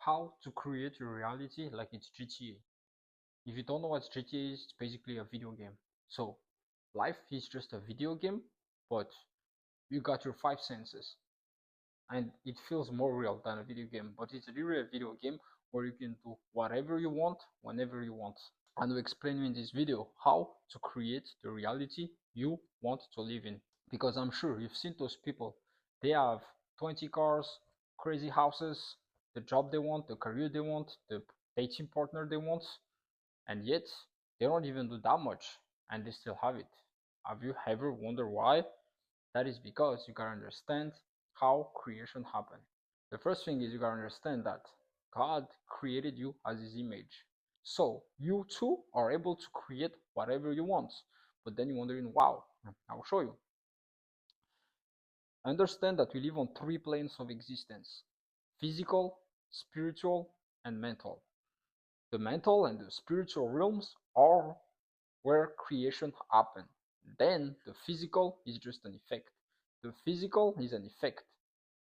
how to create your reality like it's GTA. If you don't know what GTA is, it's basically a video game. So life is just a video game, but you got your five senses, and it feels more real than a video game. But it's really a video game where you can do whatever you want, whenever you want. And we'll explain you in this video how to create the reality you want to live in. Because I'm sure you've seen those people. They have 20 cars, crazy houses, the job they want, the career they want, the dating partner they want, and yet they don't even do that much and they still have it. Have you ever wondered why? That is because you gotta understand how creation happened. The first thing is you gotta understand that God created you as his image. So you too are able to create whatever you want. But then you're wondering, wow, I'll show you. Understand that we live on three planes of existence: physical, spiritual, and mental. The mental and the spiritual realms are where creation happened. Then the physical is just an effect. The physical is an effect.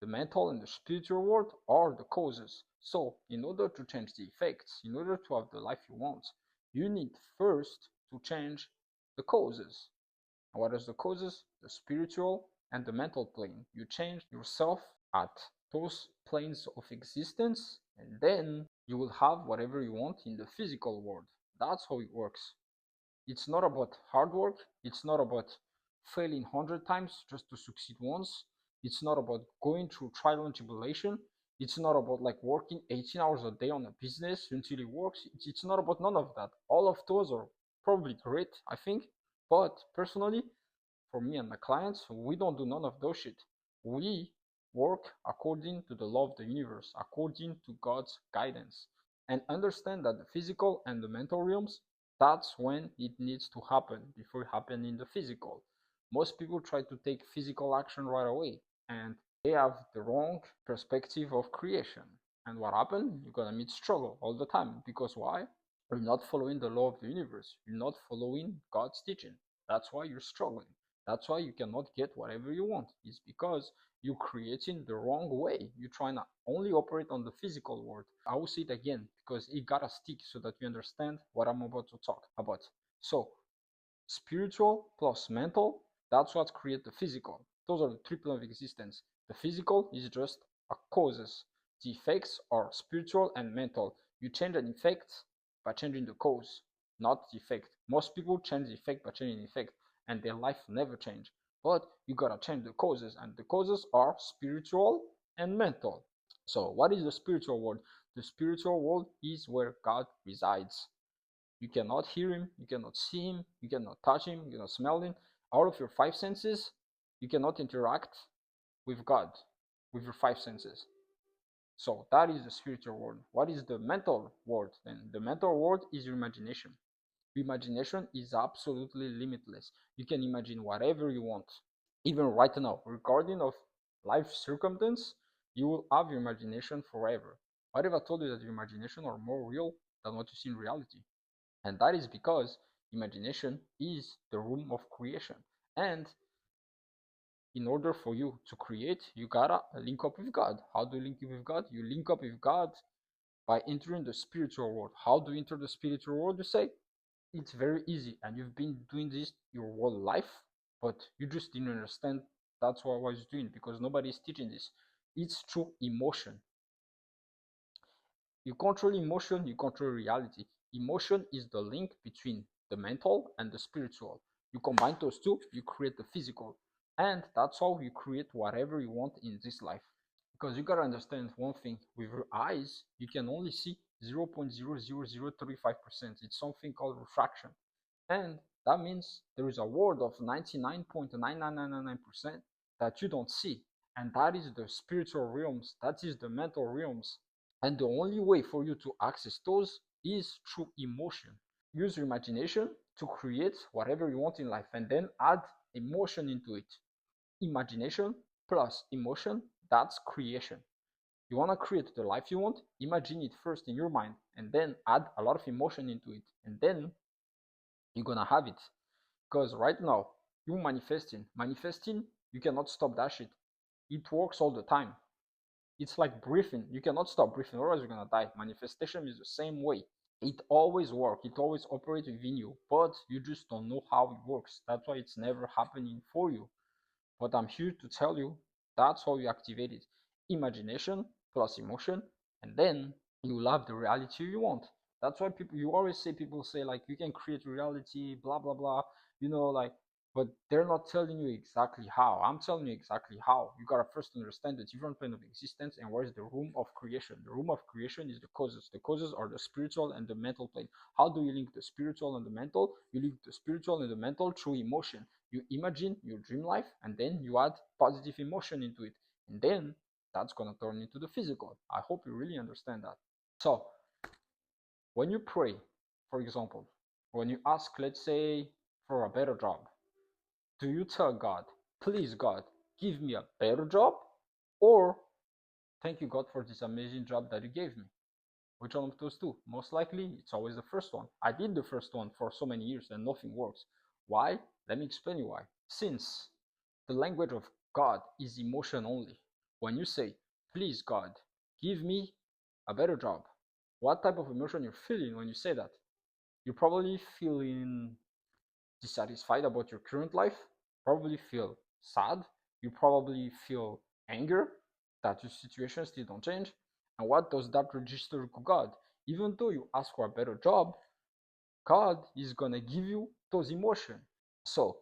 The mental and the spiritual world are the causes. So, in order to change the effects, in order to have the life you want, you need first to change the causes. And what is the causes? The spiritual and the mental plane. You change yourself at those planes of existence, and then you will have whatever you want in the physical world. That's how it works. It's not about hard work. It's not about failing 100 times just to succeed once. It's not about going through trial and tribulation. It's not about like working 18 hours a day on a business until it works. It's not about none of that. All of those are probably great, I think. But personally, for me and my clients, we don't do none of those shit. We work according to the law of the universe, according to God's guidance, and understand that the physical and the mental realms, that's when it needs to happen before it happen in the physical. Most people try to take physical action right away, and they have the wrong perspective of creation. And what happened? You're gonna meet struggle all the time. Because why? You're not following the law of the universe. You're not following God's teaching. That's why you're struggling. That's why you cannot get whatever you want. It's because you're creating the wrong way. You're trying to only operate on the physical world. I will say it again because it gotta stick so that you understand what I'm about to talk about. So, spiritual plus mental, that's what creates the physical. Those are the triple of existence. The physical is just a causes. The effects are spiritual and mental. You change an effect by changing the cause, not the effect. Most people change the effect by changing the effect, and their life never change. But you gotta change the causes, and the causes are spiritual and mental. So, what is the spiritual world? The spiritual world is where God resides. You cannot hear him, you cannot see him, you cannot touch him, you cannot smell him. Out of your five senses, you cannot interact with God with your five senses. So that is the spiritual world. What is the mental world then? The mental world is your imagination. Your imagination is absolutely limitless. You can imagine whatever you want. Even right now, regarding of life circumstance, you will have your imagination forever. What if I told you that your imagination are more real than what you see in reality? And that is because imagination is the room of creation. And in order for you to create, you gotta link up with God. How do you link up with God? You link up with God by entering the spiritual world. How do you enter the spiritual world? You say it's very easy, and you've been doing this your whole life, but you just didn't understand that's what I was doing because nobody is teaching this. It's through emotion. You control emotion, you control reality. Emotion is the link between the mental and the spiritual. You combine those two, you create the physical. And that's how you create whatever you want in this life. Because you gotta understand one thing, with your eyes, you can only see 0.00035%. It's something called refraction. And that means there is a world of 99.99999% that you don't see. And that is the spiritual realms, that is the mental realms. And the only way for you to access those is through emotion. Use your imagination to create whatever you want in life and then add emotion into it. Imagination plus emotion, that's creation. You want to create the life you want, imagine it first in your mind and then add a lot of emotion into it. And then you're going to have it. Because right now, you're manifesting. Manifesting, you cannot stop that shit. It works all the time. It's like breathing. You cannot stop breathing, otherwise you're gonna die. Manifestation is the same way. It always works. It always operates within you, but you just don't know how it works. That's why it's never happening for you. But I'm here to tell you that's how you activate it. Imagination plus emotion, and then you will have the reality you want. That's why you always say, people say like you can create reality, blah blah blah, like, but they're not telling you exactly how. I'm telling you exactly how. You gotta first understand the different plane of existence and where's the room of creation. The room of creation is the causes. The causes are the spiritual and the mental plane. How do you link the spiritual and the mental? You link the spiritual and the mental through emotion. You imagine your dream life and then you add positive emotion into it, and then that's going to turn into the physical. I hope you really understand that. So when you pray, for example, when you ask, let's say, for a better job, do you tell God, please God, give me a better job, or thank you God for this amazing job that you gave me? Which one of those two? Most likely it's always the first one. I did the first one for so many years and nothing works. Why? Let me explain you why. Since the language of God is emotion only. When you say, please God, give me a better job, what type of emotion you're feeling when you say that? You're probably feeling dissatisfied about your current life, probably feel sad, you probably feel anger that your situation still don't change. And what does that register to God? Even though you ask for a better job, God is gonna give you those emotions. So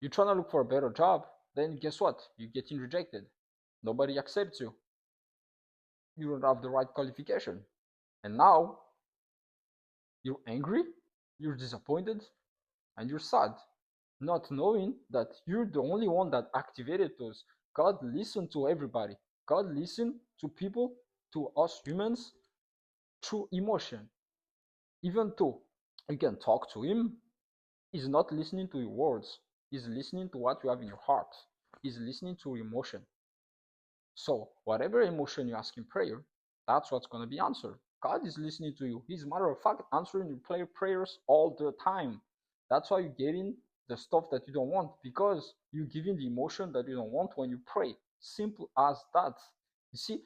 you're trying to look for a better job, then guess what? You're getting rejected. Nobody accepts you. You don't have the right qualification. And now you're angry, you're disappointed, and you're sad, not knowing that you're the only one that activated those. God listened to everybody. God listened to people, to us humans, through emotion. Even though you can talk to Him, He's not listening to your words. He's listening to what you have in your heart. He's listening to your emotion. So whatever emotion you ask in prayer, that's what's going to be answered. God is listening to you. He's, matter of fact, answering your prayers all the time. That's why you're getting the stuff that you don't want, because you're giving the emotion that you don't want when you pray. Simple as that. You see,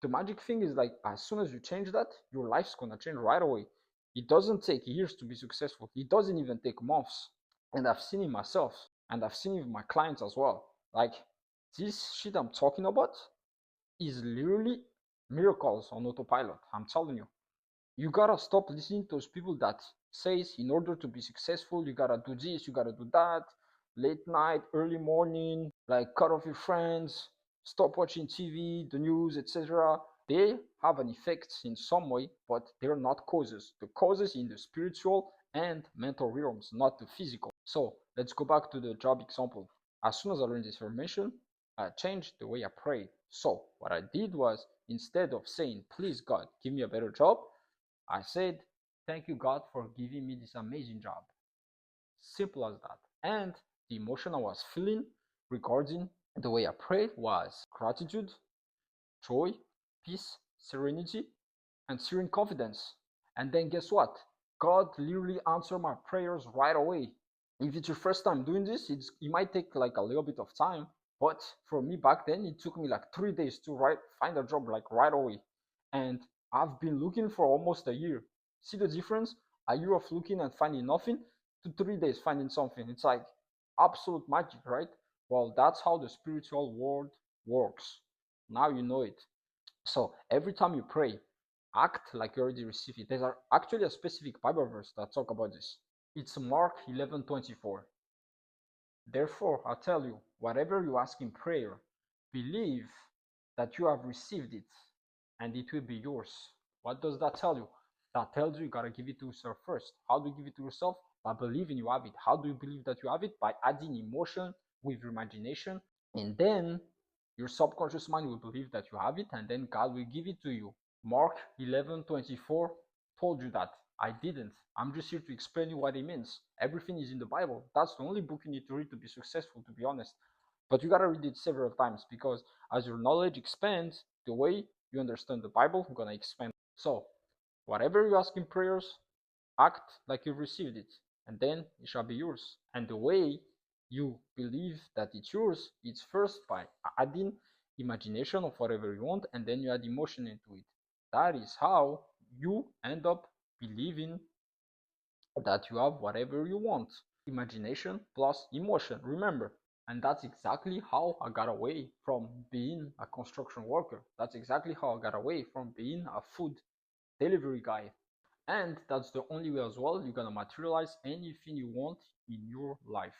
the magic thing is like as soon as you change that, your life's going to change right away. It doesn't take years to be successful. It doesn't even take months. And I've seen it myself, and I've seen it with my clients as well. Like, this shit I'm talking about is literally miracles on autopilot. I'm telling you. You gotta stop listening to those people that says in order to be successful, you gotta do this, you gotta do that, late night, early morning, like cut off your friends, stop watching TV, the news, etc. They have an effect in some way, but they're not causes. The causes in the spiritual and mental realms, not the physical. So let's go back to the job example. As soon as I learned this information, I changed the way I prayed. So what I did was, instead of saying, please God, give me a better job, I said, thank you God for giving me this amazing job. Simple as that. And the emotion I was feeling regarding the way I prayed was gratitude, joy, peace, serenity, and serene confidence. And then guess what? God literally answered my prayers right away. If it's your first time doing this, it might take like a little bit of time. But for me back then, it took me like 3 days to find a job like right away. And I've been looking for almost a year. See the difference? A year of looking and finding nothing to 3 days finding something. It's like absolute magic, right? Well, that's how the spiritual world works. Now you know it. So every time you pray, act like you already received it. There's actually a specific Bible verse that talk about this. It's Mark 11:24. Therefore, I tell you, whatever you ask in prayer, believe that you have received it, and it will be yours. What does that tell you? That tells you gotta give it to yourself first. How do you give it to yourself? By believing you have it. How do you believe that you have it? By adding emotion with your imagination, and then your subconscious mind will believe that you have it, and then God will give it to you. Mark 11:24 told you that. I didn't. I'm just here to explain you what it means. Everything is in the Bible. That's the only book you need to read to be successful, to be honest. But you gotta read it several times, because as your knowledge expands, the way you understand the Bible is gonna expand. So, whatever you ask in prayers, act like you've received it, and then it shall be yours. And the way you believe that it's yours, it's first by adding imagination of whatever you want, and then you add emotion into it. That is how you end up believing that you have whatever you want. Imagination plus emotion, remember. And that's exactly how I got away from being a construction worker. That's exactly how I got away from being a food delivery guy. And that's the only way as well you're gonna materialize anything you want in your life.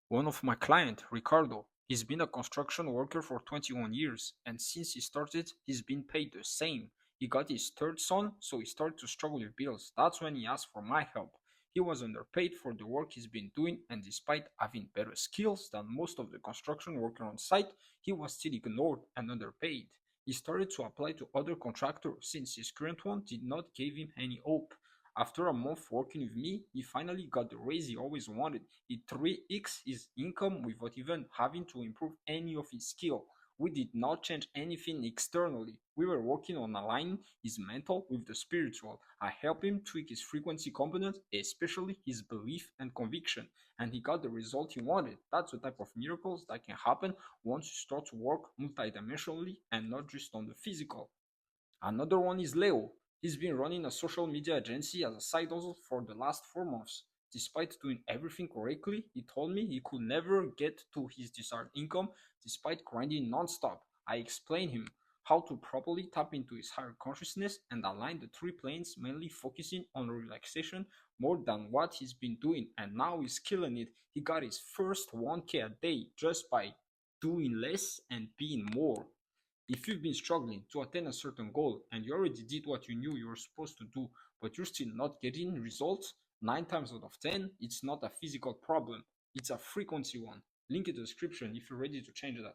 One of my clients, Ricardo, he's been a construction worker for 21 years, and since he started, he's been paid the same. He got his third son, so he started to struggle with bills. That's when he asked for my help. He was underpaid for the work he's been doing, and despite having better skills than most of the construction workers on site, he was still ignored and underpaid. He started to apply to other contractors since his current one did not give him any hope. After a month working with me, he finally got the raise he always wanted. He 3x his income without even having to improve any of his skill. We did not change anything externally. We were working on aligning his mental with the spiritual. I helped him tweak his frequency component, especially his belief and conviction, and he got the result he wanted. That's the type of miracles that can happen once you start to work multidimensionally and not just on the physical. Another one is Leo. He's been running a social media agency as a side hustle for the last 4 months. Despite doing everything correctly, he told me he could never get to his desired income despite grinding non-stop. I explained him how to properly tap into his higher consciousness and align the three planes, mainly focusing on relaxation more than what he's been doing, and now he's killing it. He got his first 1K a day just by doing less and being more. If you've been struggling to attain a certain goal and you already did what you knew you were supposed to do, but you're still not getting results, 9 times out of 10, it's not a physical problem, it's a frequency one. Link in the description if you're ready to change that.